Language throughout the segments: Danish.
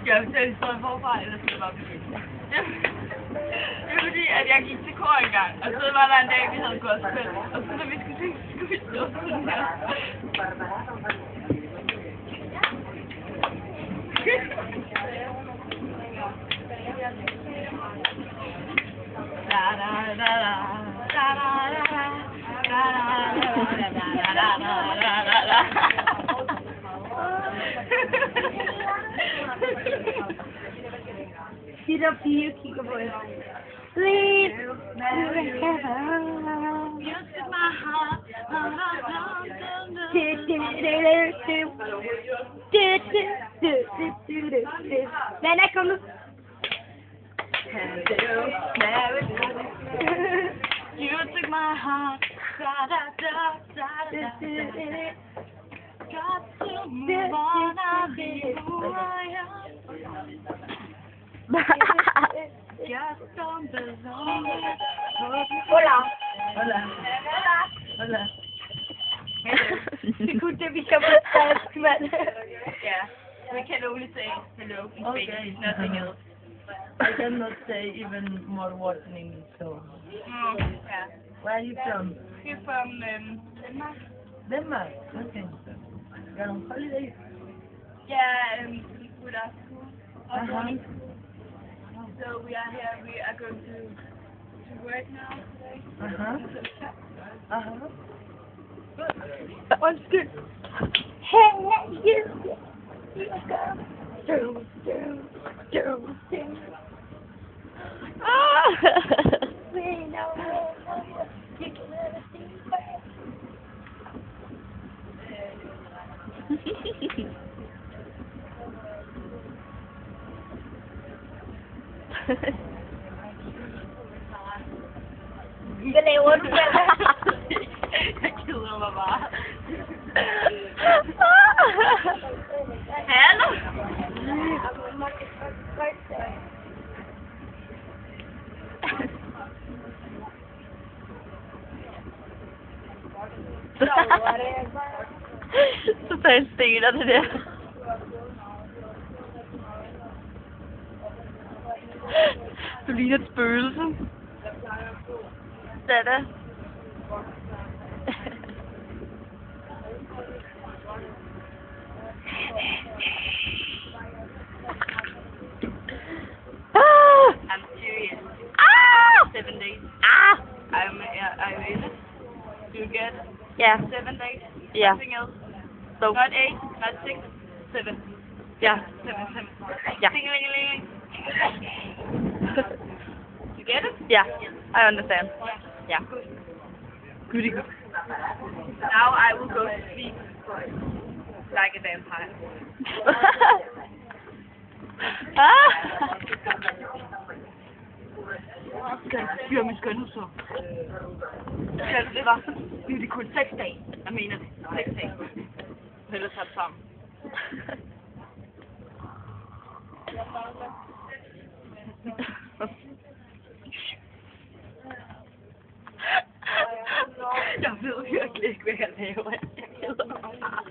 Skal jeg fortælle historien forfra, eller skal jeg bare begynde? Det er fordi, at jeg gik til kor engang, og så var der en dag, vi havde gospel, og så da vi skulle synge, så skulle vi stå sådan her. Sit og pige kigger på jer. Leave. Men er kommet. You took my heart. Got to move on, I'll be who I am. Just don't belong. Hola. Hola. Hola. Det er kun det, vi skal på dansk, mand. Yeah, we can only say hello in Spanish, nothing else. I cannot say even more words in English, so. Yeah. Where are you from? We're from Denmark. Denmark? Okay. You're on holiday? Yeah, with our school. So we are here, we are going to work now today. Undskyld. Hey, you. Hvad laver du der? Jeg keder mig bare. Hallo? Totalt stener det der. Du ligner et spøgelse. Dada. I'm serious. 7 days. I'm in it. You get Yeah. 7 days. Yeah. Nothing else. So. Not 8, not 6, 7. Yeah. 7. Yeah. Ding-a-ling-a-ling. You get it? Yeah. I understand. Yeah. Goody good. Now I will go to sleep like a vampire. Skal du fyre min skønne så? Skal du det var? Det er det kun 6 dage. Jeg mener det. 6 dage. Ellers tager det sammen. Jeg ved virkelig ikke, hvad jeg laver. Jeg keder mig bare.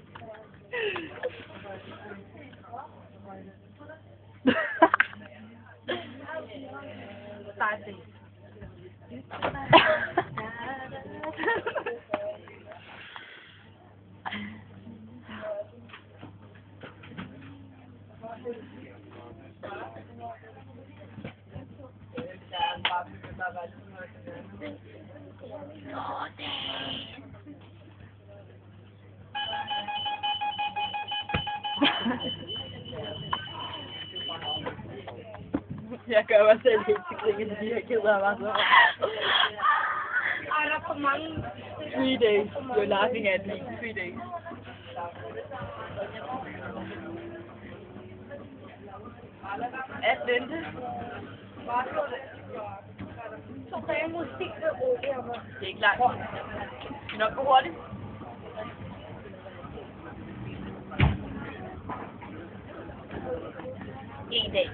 Jeg gør mig selv helt til grin, fordi jeg keder mig så. Ej, der er for mange. 3 days. You're laughing at me. 3 days. At vente. Så der er musik, der roer mig. Det er ikke langt. Det er nok gå hurtigt. En dag.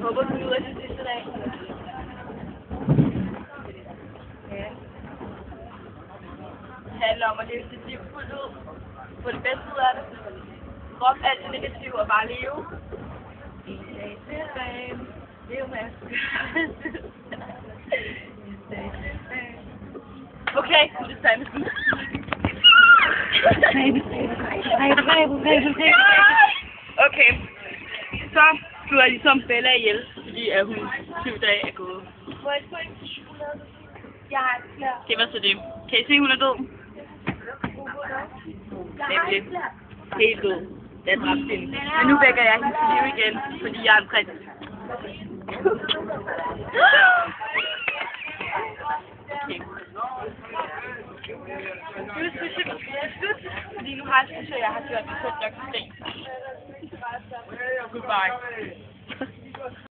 Håber du nyder det sidste dag. Ja. Det handler om at leve sit liv fuldt ud. På det bedste ud af det. Drop alt det negative og bare leve. En dag tilbage. Lev med okay, nu er det time. Okay, så slår jeg ligesom Bella ihjel, fordi at hun 7 dage er gået. Må jeg få en chokolade? Jeg har ikke flere. Okay, hvad så det? Kan I se, hun er død? Det er det. Helt død. Jeg dræbte hende. Men nu vækker jeg hende til liv igen, fordi jeg er en prins. Okay. Nu synes jeg, vi skal slut, fordi nu har jeg, jeg har gjort det så nok til. Goodbye.